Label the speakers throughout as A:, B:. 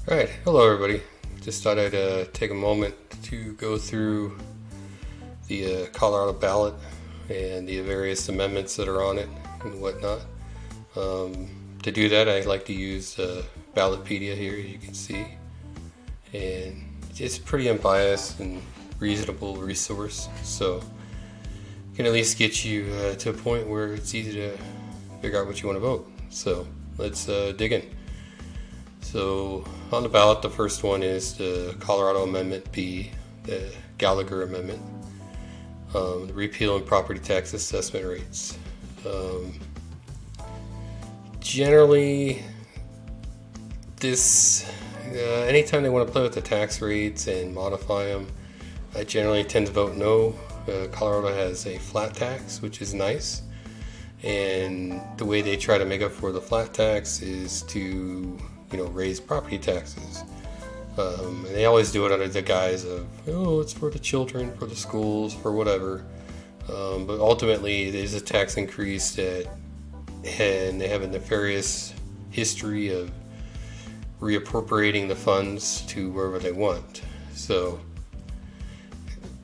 A: Alright, hello everybody. Just thought I'd take a moment to go through the Colorado ballot and the various amendments that are on it and whatnot. To do that, I like to use Ballotpedia here, as you can see. And it's pretty unbiased and reasonable resource, so it can at least get you to a point where it's easy to figure out what you want to vote. So let's dig in. So on the ballot, the first one is the Colorado Amendment B, the Gallagher Amendment, repealing property tax assessment rates. Generally, anytime they want to play with the tax rates and modify them, I generally tend to vote no. Colorado has a flat tax, which is nice, and the way they try to make up for the flat tax is to raise property taxes. And they always do it under the guise of, oh, it's for the children, for the schools, for whatever. But ultimately, it is a tax increase and they have a nefarious history of reappropriating the funds to wherever they want. So,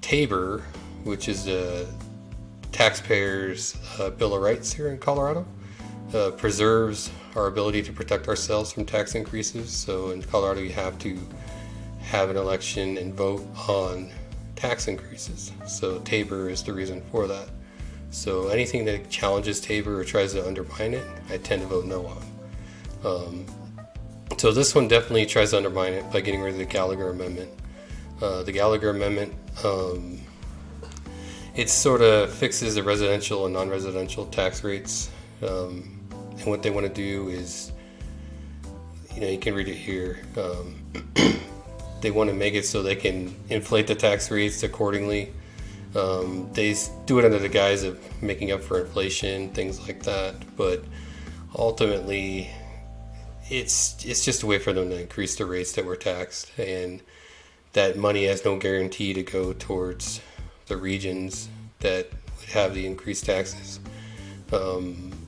A: Tabor, which is the Taxpayers' Bill of Rights here in Colorado, preserves our ability to protect ourselves from tax increases. So in Colorado, you have to have an election and vote on tax increases. So Tabor is the reason for that. So anything that challenges Tabor or tries to undermine it, I tend to vote no on. So this one definitely tries to undermine it by getting rid of the Gallagher Amendment. The Gallagher Amendment, it sort of fixes the residential and non-residential tax rates. And what they want to do is, you can read it here. They want to make it so they can inflate the tax rates accordingly. They do it under the guise of making up for inflation, things like that. But ultimately, it's just a way for them to increase the rates that were taxed, and that money has no guarantee to go towards the regions that would have the increased taxes.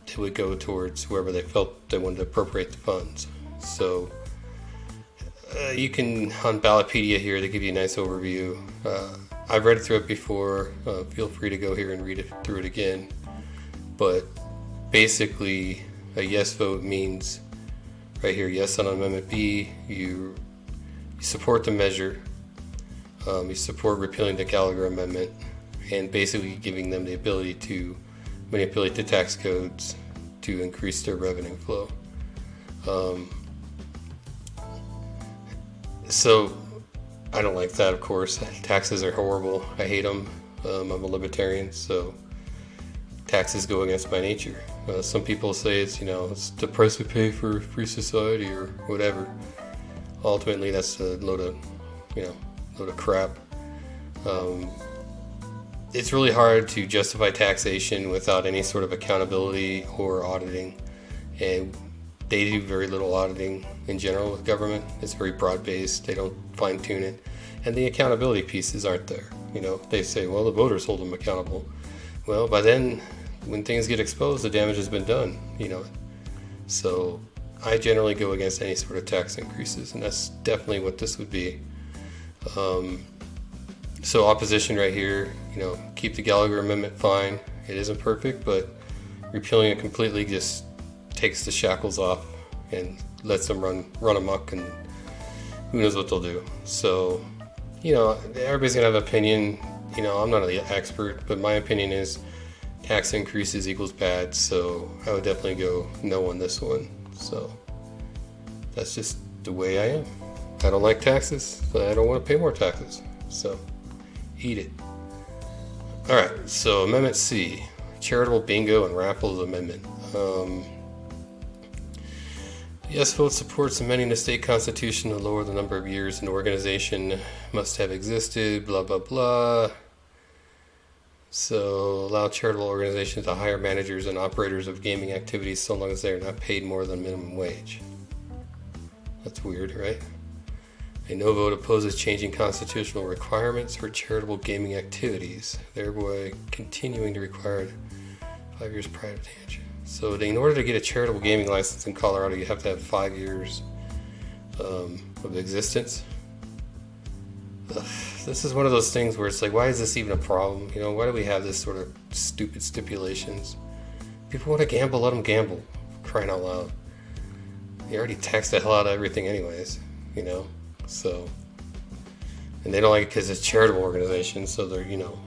A: It would go towards wherever they felt they wanted to appropriate the funds. So you can, on Ballotpedia here, they give you a nice overview. I've read through it before. Feel free to go here and read through it again. But basically, a yes vote means, right here, yes on Amendment B, you support the measure, you support repealing the Gallagher Amendment, and basically giving them the ability to manipulate the tax codes to increase their revenue flow. So I don't like that, of course. Taxes are horrible. I hate them. I'm a libertarian, so taxes go against my nature. Some people say it's the price we pay for free society or whatever. Ultimately, that's a load of crap. It's really hard to justify taxation without any sort of accountability or auditing, and they do very little auditing in general with government. It's very broad-based. They don't fine-tune it, and the accountability pieces aren't there. They say, well, the voters hold them accountable. Well, by then, when things get exposed, the damage has been done. So I generally go against any sort of tax increases, and that's definitely what this would be. So opposition right here, keep the Gallagher Amendment fine. It isn't perfect, but repealing it completely just takes the shackles off and lets them run amok, and who knows what they'll do. So, everybody's gonna have an opinion. I'm not an expert, but my opinion is tax increases equals bad. So I would definitely go no on this one. So that's just the way I am. I don't like taxes, but I don't want to pay more taxes. So eat it. Alright, so Amendment C, Charitable Bingo and Raffles Amendment. Yes vote supports amending the state constitution to lower the number of years an organization must have existed, blah blah blah. So allow charitable organizations to hire managers and operators of gaming activities so long as they are not paid more than minimum wage. That's weird, right? A no vote opposes changing constitutional requirements for charitable gaming activities, thereby continuing to require 5 years prior to age. So in order to get a charitable gaming license in Colorado, you have to have 5 years of existence. Ugh, this is one of those things where it's like, why is this even a problem? You know, why do we have this sort of stupid stipulations? People want to gamble, let them gamble. Crying out loud. You already tax the hell out of everything anyways, you know? So, and they don't like it because it's a charitable organization, so they're, you know,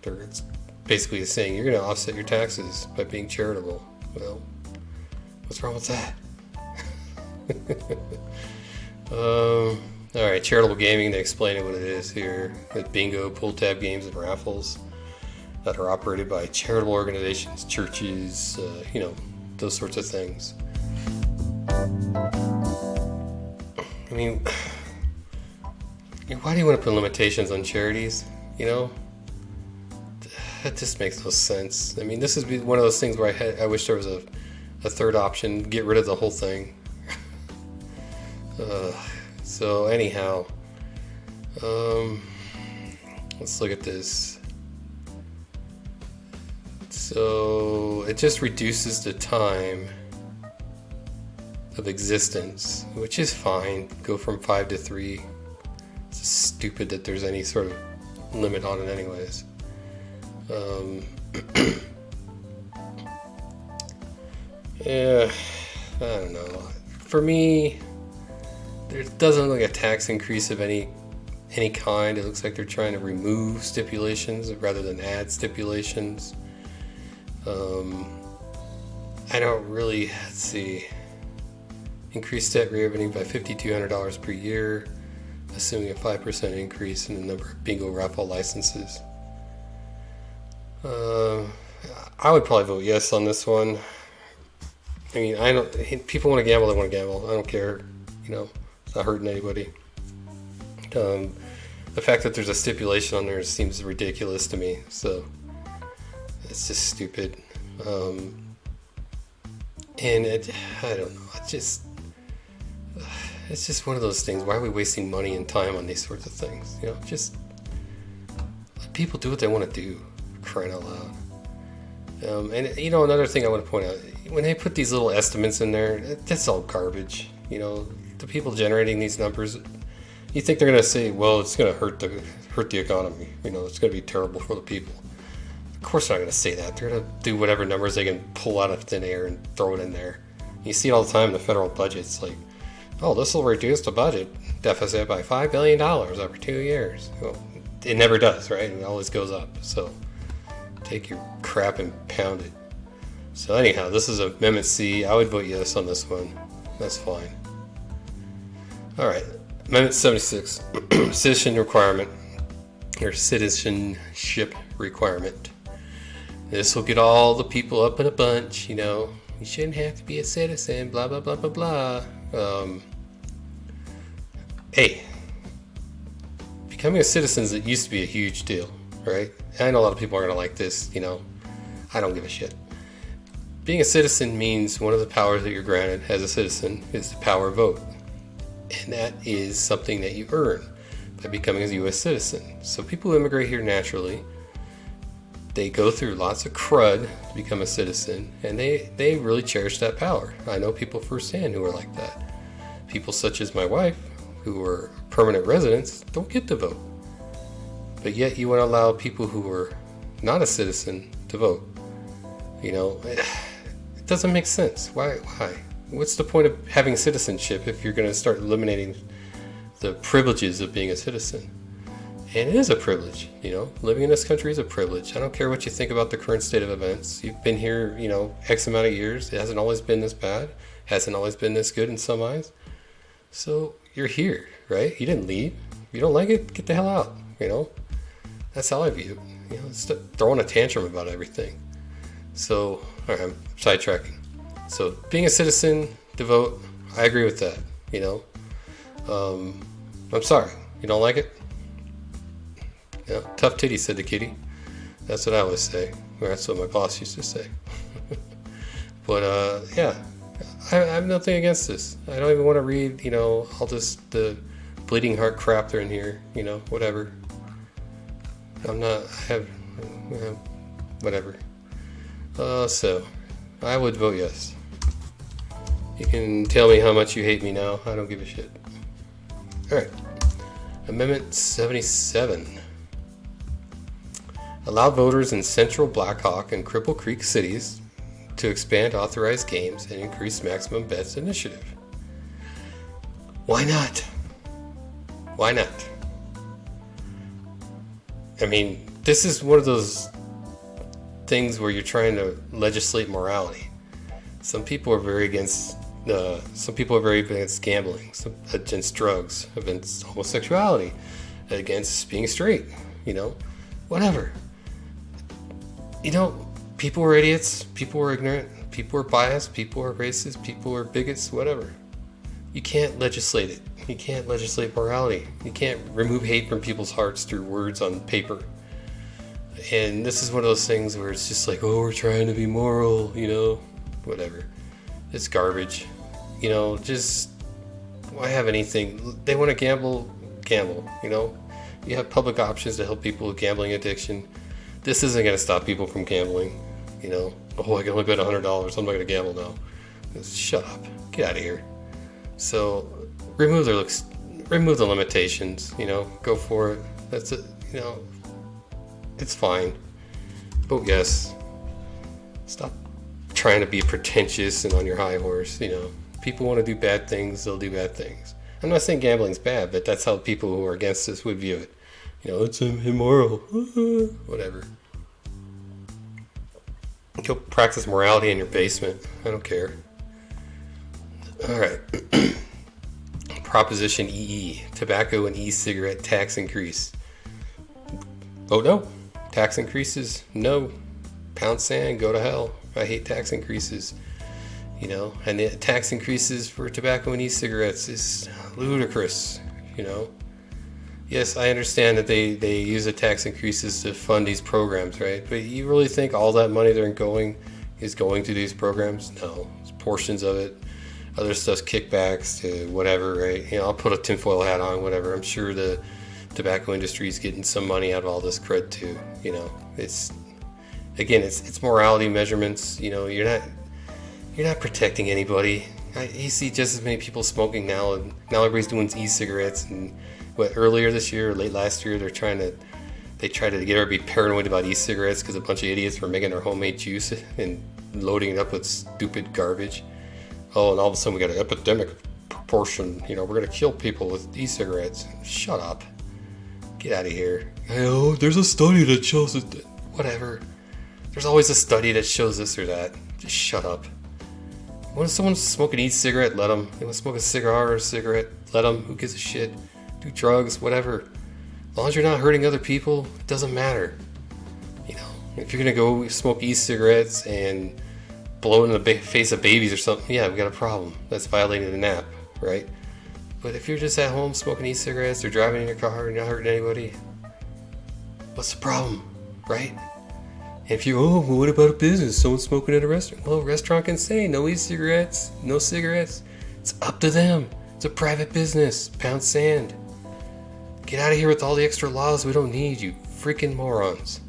A: it's basically saying you're going to offset your taxes by being charitable. Well, what's wrong with that? Alright, Charitable Gaming, they explain it what it is here. It's bingo, pull tab games, and raffles that are operated by charitable organizations, churches, you know, those sorts of things. I mean, why do you want to put limitations on charities? You know, that just makes no sense. I mean, this is one of those things where I wish there was a third option, get rid of the whole thing. So anyhow, let's look at this. So it just reduces the time of existence, which is fine. Go from 5 to 3. It's stupid that there's any sort of limit on it anyways. Yeah, I don't know. For me, there doesn't look like a tax increase of any kind. It looks like they're trying to remove stipulations rather than add stipulations. I don't really, let's see, increase state revenue by $5,200 per year, assuming a 5% increase in the number of bingo raffle licenses. I would probably vote yes on this one. I mean, people want to gamble, they want to gamble. I don't care, you know, it's not hurting anybody. The fact that there's a stipulation on there seems ridiculous to me, so it's just stupid. And I don't know, it's just one of those things. Why are we wasting money and time on these sorts of things? You know, just let people do what they want to do, crying out loud. And you know, another thing I want to point out, when they put these little estimates in there, that's all garbage. You know, the people generating these numbers, you think they're going to say, well, it's going to hurt the economy. You know, it's going to be terrible for the people. Of course they're not going to say that. They're going to do whatever numbers they can pull out of thin air and throw it in there. You see it all the time in the federal budget. It's like, oh, this will reduce the budget deficit by $5 billion over 2 years. Well, it never does, right? It always goes up. So take your crap and pound it. So anyhow, this is Amendment C. I would vote yes on this one. That's fine. All right, Amendment 76, citizenship requirement. This will get all the people up in a bunch, you know. You shouldn't have to be a citizen, blah, blah, blah, blah, blah. Hey, becoming a citizen used to be a huge deal, right? I know a lot of people are going to like this, you know. I don't give a shit. Being a citizen means one of the powers that you're granted as a citizen is the power of vote. And that is something that you earn by becoming a U.S. citizen. So people who immigrate here naturally, they go through lots of crud to become a citizen, and they really cherish that power. I know people firsthand who are like that. People such as my wife, who are permanent residents, don't get to vote. But yet you want to allow people who are not a citizen to vote. You know, it doesn't make sense. Why? What's the point of having citizenship if you're going to start eliminating the privileges of being a citizen? And it is a privilege, you know. Living in this country is a privilege. I don't care what you think about the current state of events. You've been here, you know, X amount of years. It hasn't always been this bad. Hasn't always been this good in some eyes. So you're here, right? You didn't leave. If you don't like it, get the hell out, you know. That's how I view it. You know, stop throwing a tantrum about everything. So, all right, I'm sidetracking. So being a citizen to vote, I agree with that, you know. I'm sorry. You don't like it? Yeah, tough titty, said the kitty. That's what I always say. Or that's what my boss used to say. But yeah, I have nothing against this. I don't even want to read, you know, all this, the bleeding heart crap they're in here, you know, whatever. Whatever. So, I would vote yes. You can tell me how much you hate me now. I don't give a shit. All right. Amendment 77. Allow voters in Central, Black Hawk, and Cripple Creek cities to expand authorized games and increase maximum bets initiative. Why not? Why not? I mean, this is one of those things where you're trying to legislate morality. Some people are very against gambling, against drugs, against homosexuality, against being straight, whatever. People are idiots, people are ignorant, people are biased, people are racist, people are bigots, whatever. You can't legislate it. You can't legislate morality. You can't remove hate from people's hearts through words on paper. And this is one of those things where it's just like, oh, we're trying to be moral, whatever. It's garbage. Just why have anything? They want to gamble. You have public options to help people with gambling addiction. This isn't going to stop people from gambling. Oh, I can only bet $100. I'm not going to gamble now. Shut up. Get out of here. So remove the limitations. Go for it. That's it. It's fine. But yes, stop trying to be pretentious and on your high horse. People want to do bad things, they'll do bad things. I'm not saying gambling's bad, but that's how people who are against this would view it. It's immoral. Whatever. Go practice morality in your basement. I don't care. All right. Proposition EE. Tobacco and e-cigarette tax increase. Oh no. Tax increases? No. Pound sand, go to hell. I hate tax increases. And the tax increases for tobacco and e-cigarettes is ludicrous. Yes, I understand that they use the tax increases to fund these programs, right? But you really think all that money is going to these programs? No, it's portions of it. Other stuff's kickbacks to whatever, right? I'll put a tinfoil hat on, whatever. I'm sure the tobacco industry is getting some money out of all this crud too. It's morality measurements. You're not protecting anybody. You see just as many people smoking now, and now everybody's doing e-cigarettes. And earlier this year or late last year, they tried to get everybody paranoid about e-cigarettes because a bunch of idiots were making their homemade juice and loading it up with stupid garbage. Oh, and all of a sudden we got an epidemic proportion. We're gonna kill people with e-cigarettes. Shut up. Get out of here. Oh, there's a study that shows it. Whatever. There's always a study that shows this or that. Just shut up. When someone's smoking e-cigarette, let them. They want to smoke a cigar or a cigarette, let them. Who gives a shit? Do drugs, whatever. As long as you're not hurting other people, it doesn't matter. If you're going to go smoke e-cigarettes and blow in the face of babies or something, yeah, we got a problem. That's violating the NAP, right? But if you're just at home smoking e-cigarettes or driving in your car and not hurting anybody, what's the problem, right? If what about a business? Someone smoking at a restaurant? Well, a restaurant can say no e-cigarettes, no cigarettes. It's up to them. It's a private business. Pound sand. Get out of here with all the extra laws we don't need, you freaking morons.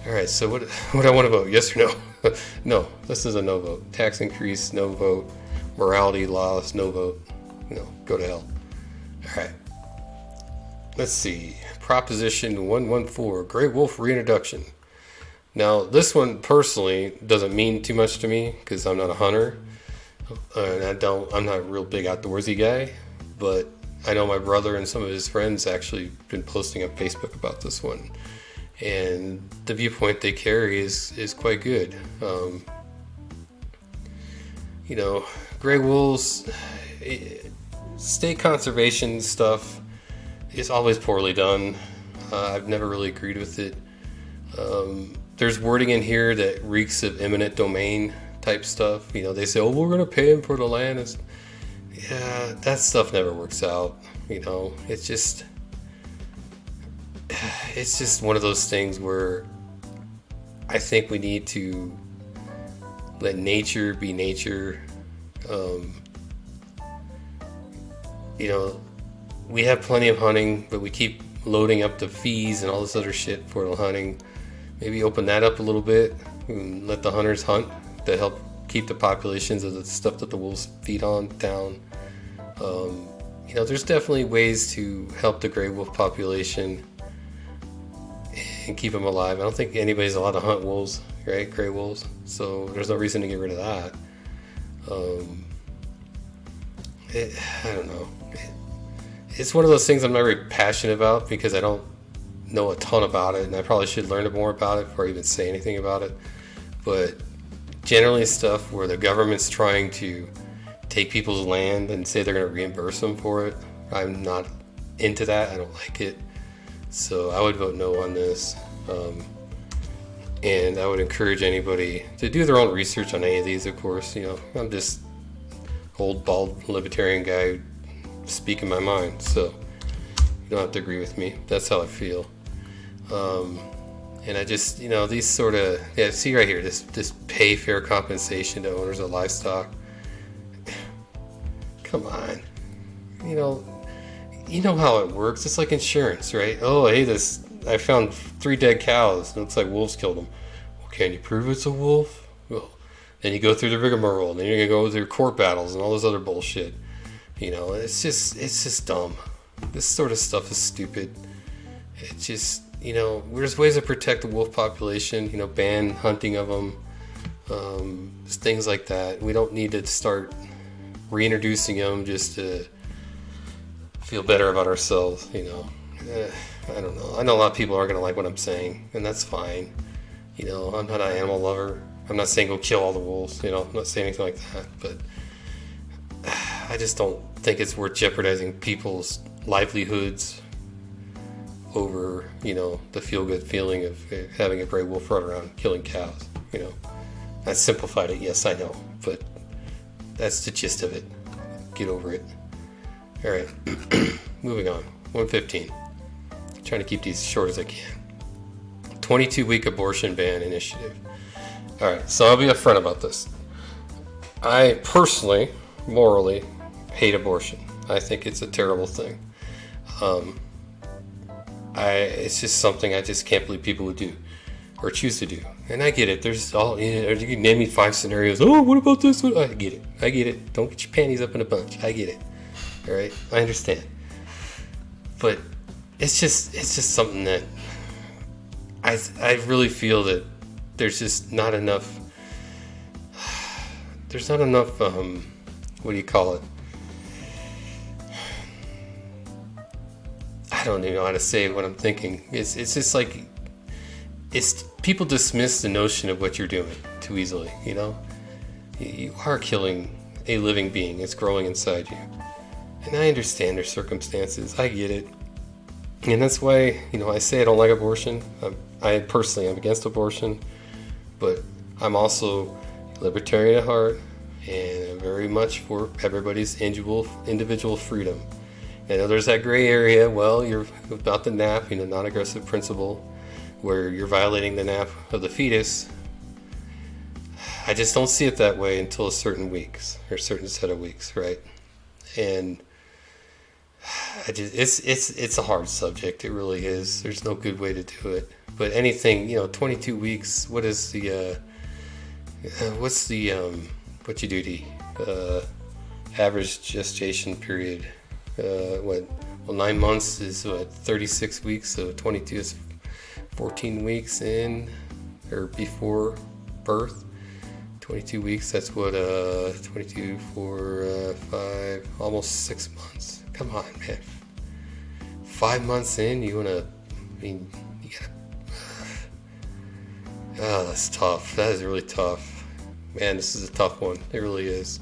A: Alright, so what I want to vote? Yes or no? No, this is a no vote. Tax increase, no vote. Morality laws, no vote. Go to hell. Alright. Let's see. Proposition 114, Gray Wolf reintroduction. Now, this one personally doesn't mean too much to me because I'm not a hunter, and I'm not a real big outdoorsy guy. But I know my brother and some of his friends actually been posting on Facebook about this one, and the viewpoint they carry is quite good. Gray wolves, state conservation stuff is always poorly done. I've never really agreed with it. There's wording in here that reeks of eminent domain type stuff. They say, oh, we're going to pay him for the land. Yeah, that stuff never works out. It's just one of those things where I think we need to let nature be nature. We have plenty of hunting, but we keep loading up the fees and all this other shit for the hunting. Maybe open that up a little bit and let the hunters hunt to help keep the populations of the stuff that the wolves feed on down. there's definitely ways to help the gray wolf population and keep them alive. I don't think anybody's allowed to hunt wolves, right? Gray wolves. So there's no reason to get rid of that. I don't know. It's one of those things I'm not very passionate about because I don't know a ton about it, and I probably should learn more about it before I even say anything about it. But generally stuff where the government's trying to take people's land and say they're going to reimburse them for it, I'm not into that. I don't like it. So I would vote no on this. And I would encourage anybody to do their own research on any of these, of course. I'm just old, bald, libertarian guy speaking my mind. So you don't have to agree with me. That's how I feel. And I just, these sort of, see right here, this pay fair compensation to owners of livestock. Come on. You know how it works. It's like insurance, right? Oh, hey, I found 3 dead cows. It looks like wolves killed them. Well, can you prove it's a wolf? Well, then you go through the rigmarole, and then you're going to go through court battles and all this other bullshit. It's just dumb. This sort of stuff is stupid. It's just, there's ways to protect the wolf population, ban hunting of them, things like that. We don't need to start reintroducing them just to feel better about ourselves, I don't know. I know a lot of people aren't going to like what I'm saying, and that's fine. I'm not an animal lover. I'm not saying go kill all the wolves, I'm not saying anything like that, but I just don't think it's worth jeopardizing people's livelihoods over, the feel-good feeling of having a gray wolf run around killing cows, I simplified it, yes, I know, but that's the gist of it. Get over it. All right, moving on. 115. Trying to keep these short as I can. 22-week abortion ban initiative. All right, so I'll be upfront about this. I personally, morally, hate abortion. I think it's a terrible thing. It's just something I just can't believe people would do or choose to do. And I get it. There's all, you can name me 5 scenarios. Oh, what about this one? I get it. Don't get your panties up in a bunch. I get it. All right, I understand. But it's just something that I really feel that there's just not enough. There's not enough. What do you call it? I don't even know how to say what I'm thinking. It's just like people dismiss the notion of what you're doing too easily. You are killing a living being. It's growing inside you, and I understand their circumstances. I get it, and that's why I say I don't like abortion. I personally am against abortion, but I'm also libertarian at heart, and I'm very much for everybody's individual freedom. I know there's that gray area. Well, you're about the NAP, non-aggressive principle, where you're violating the NAP of the fetus. I just don't see it that way until a certain set of weeks, right? And it's a hard subject. It really is. There's no good way to do it. But anything, 22 weeks. What is the what you do the average gestation period? 9 months is 36 weeks, so 22 is 14 weeks in or before birth. 22 weeks, that's what 22 for 5, almost 6 months. Come on, man. 5 months in, you gotta that's tough. That is really tough, man. This is a tough one. It really is.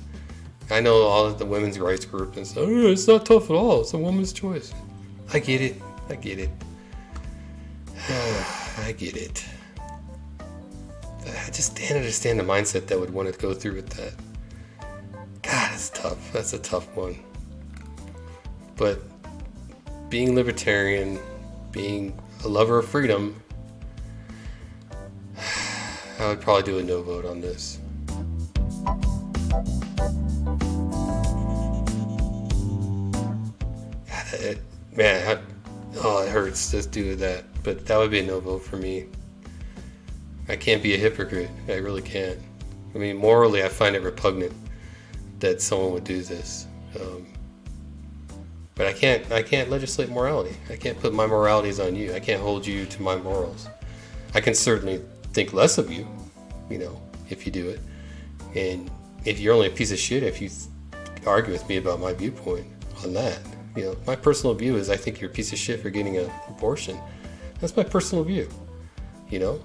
A: I know all of the women's rights group and stuff. Oh, it's not tough at all. It's a woman's choice. I get it. I get it. I just can't understand the mindset that would want to go through with that. God, it's tough. That's a tough one. But being libertarian, being a lover of freedom, I would probably do a no vote on this. Man, it hurts just due to that. But that would be a no vote for me. I can't be a hypocrite. I really can't. I mean, morally, I find it repugnant that someone would do this. But I can't legislate morality. I can't put my moralities on you. I can't hold you to my morals. I can certainly think less of you, if you do it. And if you're only a piece of shit if you argue with me about my viewpoint on that. My personal view is I think you're a piece of shit for getting an abortion. That's my personal view. You don't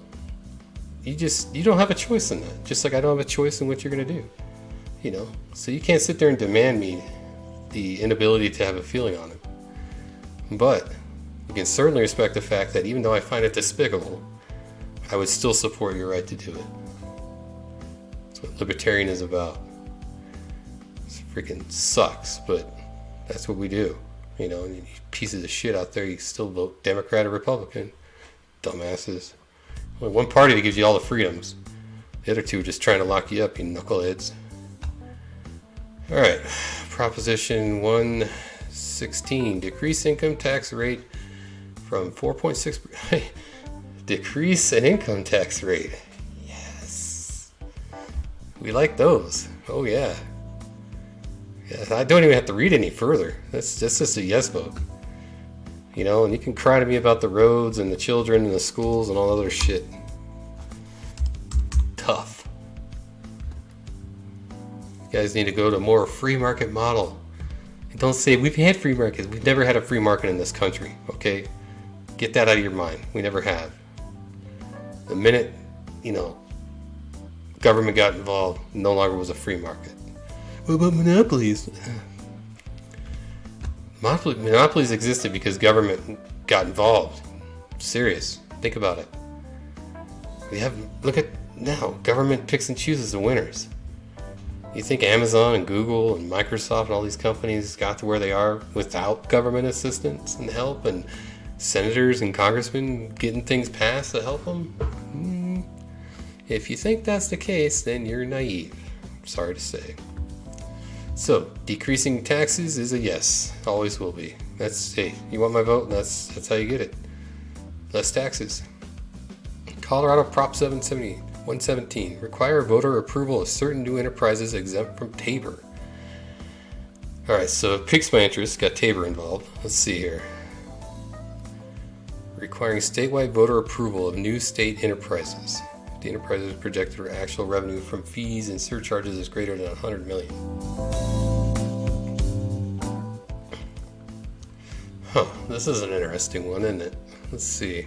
A: have a choice in that. Just like I don't have a choice in what you're going to do. So you can't sit there and demand me the inability to have a feeling on it. But you can certainly respect the fact that even though I find it despicable, I would still support your right to do it. That's what libertarian is about. It freaking sucks, but that's what we do. And you pieces of shit out there, you still vote Democrat or Republican. Dumbasses. Only one party that gives you all the freedoms. The other two are just trying to lock you up, you knuckleheads. Alright, Proposition 116. Decrease income tax rate from 4.6%. Decrease an income tax rate. Yes. We like those. Oh yeah. I don't even have to read any further. That's just a yes vote. And you can cry to me about the roads and the children and the schools and all other shit. Tough. You guys need to go to a more free market model. And don't say, we've had free markets. We've never had a free market in this country, okay? Get that out of your mind. We never have. The minute, government got involved, no longer was a free market. What about monopolies? Monopolies existed because government got involved. Serious. Think about it. Look at now. Government picks and chooses the winners. You think Amazon and Google and Microsoft and all these companies got to where they are without government assistance and help and senators and congressmen getting things passed to help them? If you think that's the case, then you're naive. Sorry to say. So, decreasing taxes is a yes. Always will be. Hey, you want my vote? That's how you get it. Less taxes. Colorado Prop 117. Require voter approval of certain new enterprises exempt from Tabor. Alright, so it piques my interest. Got Tabor involved. Let's see here. Requiring statewide voter approval of new state enterprises. The enterprises projected for actual revenue from fees and surcharges is greater than $100 million. This is an interesting one, isn't it? Let's see.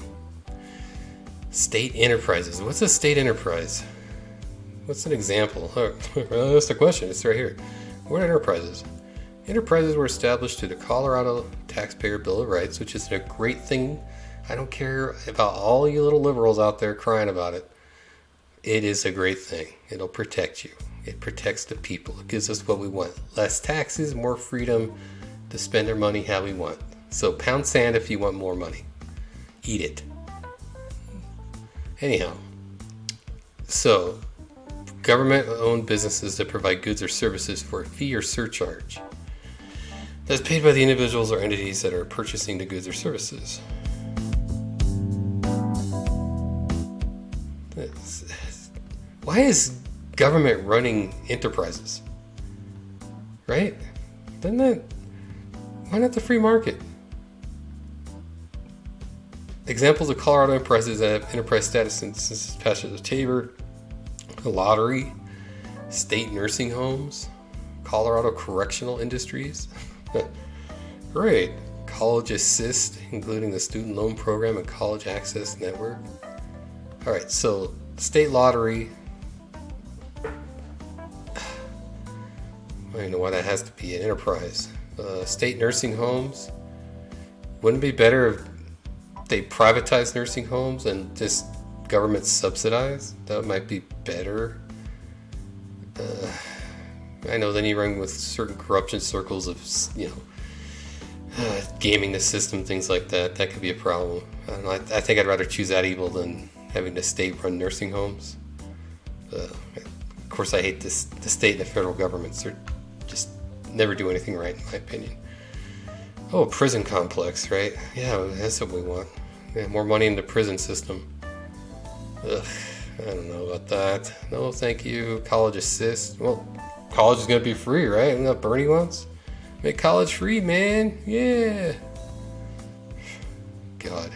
A: State enterprises. What's a state enterprise? What's an example? That's the question. It's right here. What are enterprises? Enterprises were established through the Colorado Taxpayer Bill of Rights, which is a great thing. I don't care about all you little liberals out there crying about it. It is a great thing. It'll protect you. It protects the people. It gives us what we want. Less taxes, more freedom to spend our money how we want. So pound sand if you want more money. Eat it. Anyhow, so government-owned businesses that provide goods or services for a fee or surcharge that's paid by the individuals or entities that are purchasing the goods or services. Why is government running enterprises? Right? Why not the free market? Examples of Colorado enterprises that have enterprise status since this passage of Tabor: a lottery, state nursing homes, Colorado Correctional Industries. Great. College Assist, including the student loan program and college access network. Alright, so state lottery. I don't even know why that has to be an enterprise. State nursing homes. Wouldn't it be better if they privatize nursing homes and just government subsidize? That might be better. I know then you run with certain corruption circles of, gaming the system, things like that. That could be a problem. I don't know, I think I'd rather choose that evil than having the state run nursing homes. Of course, I hate the state and the federal governments. They're just never do anything right, in my opinion. Oh, a prison complex, right? Yeah, that's what we want. Yeah, more money in the prison system. Ugh, I don't know about that. No, thank you. College Assist. Well, college is going to be free, right? Isn't that what Bernie wants? Make college free, man. Yeah. God.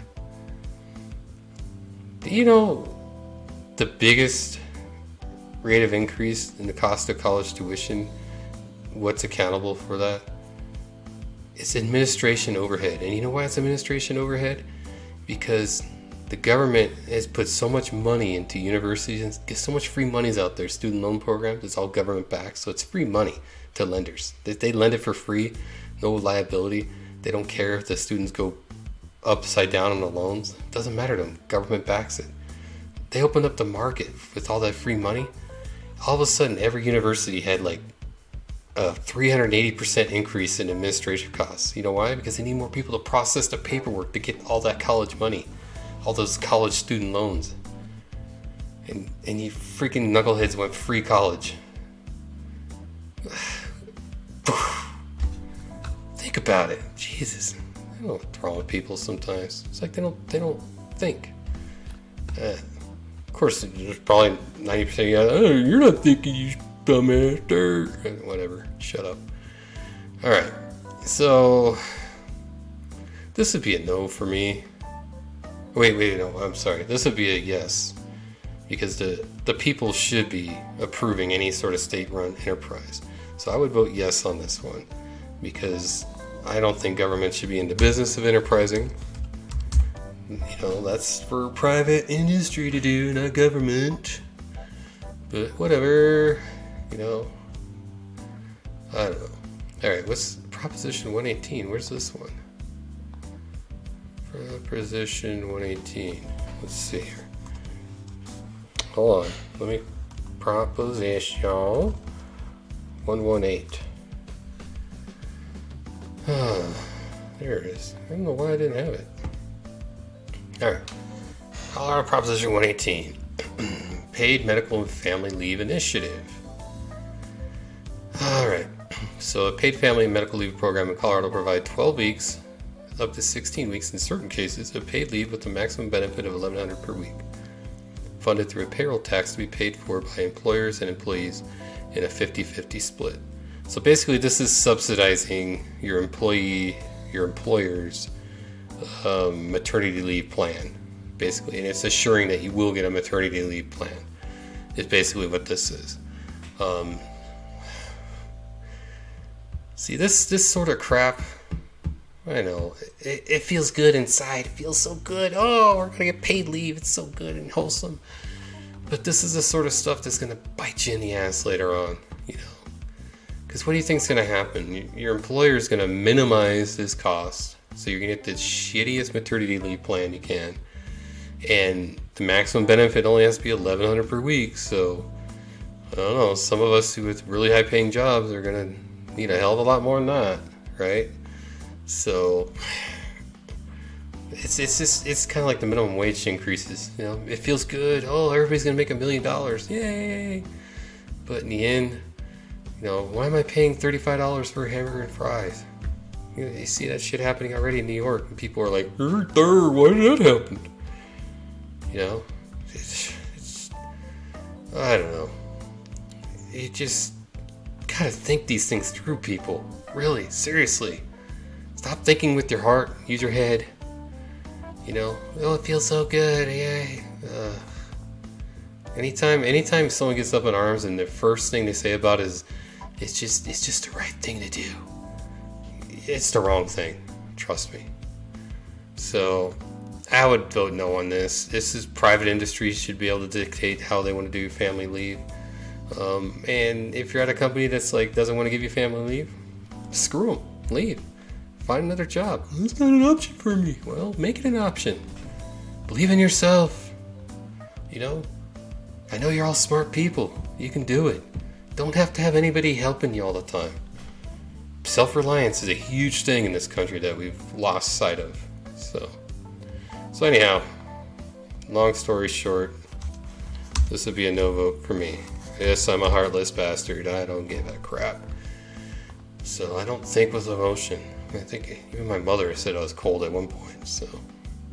A: Do you know the biggest rate of increase in the cost of college tuition? What's accountable for that? It's administration overhead. And you know why it's administration overhead? Because the government has put so much money into universities and gets so much free monies out there. Student loan programs, it's all government backed, so it's free money to lenders. They lend it for free, no liability. They don't care if the students go upside down on the loans. It doesn't matter to them. Government backs it. They opened up the market with all that free money. All of a sudden, every university had like a 380% increase in administration costs. You know why? Because they need more people to process the paperwork to get all that college money, all those college student loans. And you freaking knuckleheads went free college. Think about it. Jesus. I don't know what's wrong with people sometimes. It's like they don't think. Of course, there's probably 90% of you guys, oh, you're not thinking, you dumbass. Whatever. Shut up. Alright. So, this would be a no for me. Wait, no, I'm sorry. This would be a yes. Because the people should be approving any sort of state-run enterprise. So I would vote yes on this one. Because I don't think government should be in the business of enterprising. You know, that's for private industry to do, not government. But whatever, you know. I don't know. Alright, what's Proposition 118? Where's this one? Proposition 118. Let's see here. Hold on. Let me. Proposition 118. There it is. I don't know why I didn't have it. Alright. Colorado Proposition 118. Paid Medical and Family Leave Initiative. Alright. So a paid family and medical leave program in Colorado provide 12 weeks, up to 16 weeks in certain cases, of paid leave with a maximum benefit of $1,100 per week. Funded through a payroll tax to be paid for by employers and employees in a 50-50 split. So basically this is subsidizing your employer's maternity leave plan, basically, and it's assuring that you will get a maternity leave plan. Is basically what this is. See, this sort of crap, I know, it feels good inside. It feels so good. Oh, we're gonna get paid leave. It's so good and wholesome. But this is the sort of stuff that's gonna bite you in the ass later on, you know. Because what do you think's gonna happen? Your employer is gonna minimize this cost, so you're gonna get the shittiest maternity leave plan you can, and the maximum benefit only has to be $1,100 per week. So I don't know. Some of us with really high-paying jobs are gonna need a hell of a lot more than that, right? So it's kind of like the minimum wage increases. You know, it feels good. Oh, everybody's gonna make $1 million. Yay! But in the end, you know, why am I paying $35 for a hamburger and fries? You see that shit happening already in New York, and people are like, why did that happen? You know, it's I don't know. You just gotta think these things through, people. Really, seriously. Stop thinking with your heart. Use your head. You know, oh, it feels so good. Yay. Anytime someone gets up in arms and the first thing they say about it is, it's just the right thing to do. It's the wrong thing. Trust me. So, I would vote no on this. This is private industry should be able to dictate how they want to do family leave. And if you're at a company that's like doesn't want to give you family leave, screw them. Leave. Find another job. It's not an option for me. Well, make it an option. Believe in yourself. You know, I know you're all smart people. You can do it. Don't have to have anybody helping you all the time. Self-reliance is a huge thing in this country that we've lost sight of. So anyhow, long story short, this would be a no vote for me. Yes, I'm a heartless bastard. I don't give a crap. So I don't think with emotion. I think even my mother said I was cold at one point. So,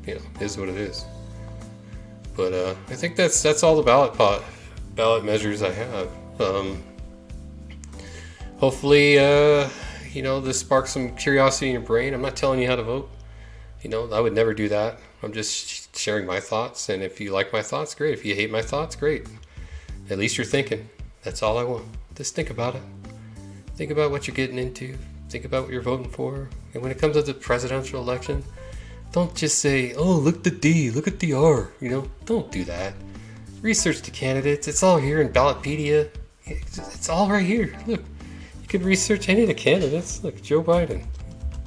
A: you know, it is what it is. But I think that's all the ballot measures I have. Hopefully, this sparks some curiosity in your brain. I'm not telling you how to vote. I would never do that. I'm just sharing my thoughts. And if you like my thoughts, great. If you hate my thoughts, great. At least you're thinking. That's all I want. Just think about it. Think about what you're getting into. Think about what you're voting for. And when it comes to the presidential election, don't just say, oh, look at the D, look at the R. Don't do that. Research the candidates. It's all here in Ballotpedia. It's all right here. Look, you can research any of the candidates. Look, Joe Biden.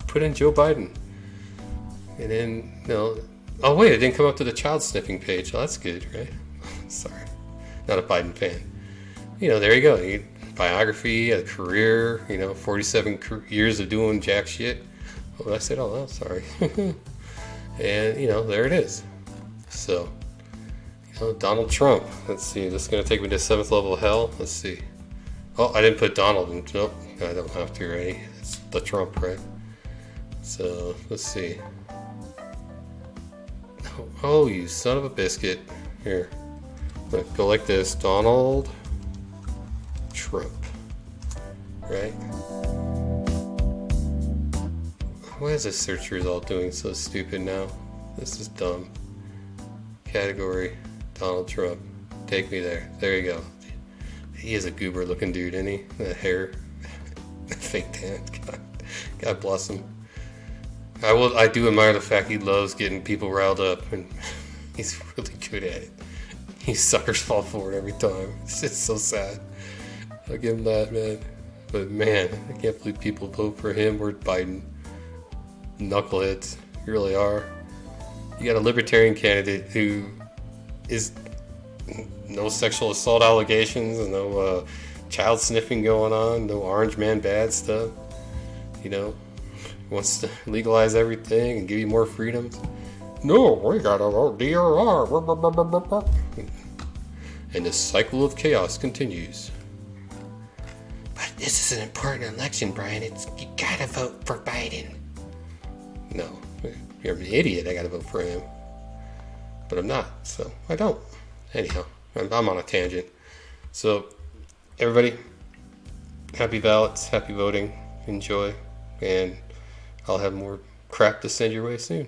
A: Put in Joe Biden. And then, oh wait, it didn't come up to the child sniffing page. Oh, that's good, right? Sorry, not a Biden fan. There you go. Biography, a career, 47 years of doing jack shit. Oh, I said, oh, sorry. And, there it is. So, Donald Trump. Let's see, this is going to take me to 7th level of hell. Let's see. Oh, I didn't put Donald in. Nope, I don't have to, right? It's the Trump, right? So, let's see. Oh, you son of a biscuit. Here. Go like this. Donald Trump. Right? Why is this search result doing so stupid now? This is dumb. Category. Donald Trump. Take me there. There you go. He is a goober looking dude, isn't he? The hair. Fake tan. God bless him. I do admire the fact he loves getting people riled up, and he's really good at it. These suckers fall for it every time. It's just so sad. I'll give him that, man. But man, I can't believe people vote for him or Biden. Knuckleheads. You really are. You got a libertarian candidate who is no sexual assault allegations, no child sniffing going on, no orange man bad stuff. Wants to legalize everything and give you more freedoms. No, we gotta vote DRR. And the cycle of chaos continues. But this is an important election, Brian. You gotta vote for Biden. No, you're an idiot. I gotta vote for him. But I'm not, so I don't. Anyhow, I'm on a tangent. So, everybody, happy ballots, happy voting, enjoy, and I'll have more crap to send your way soon.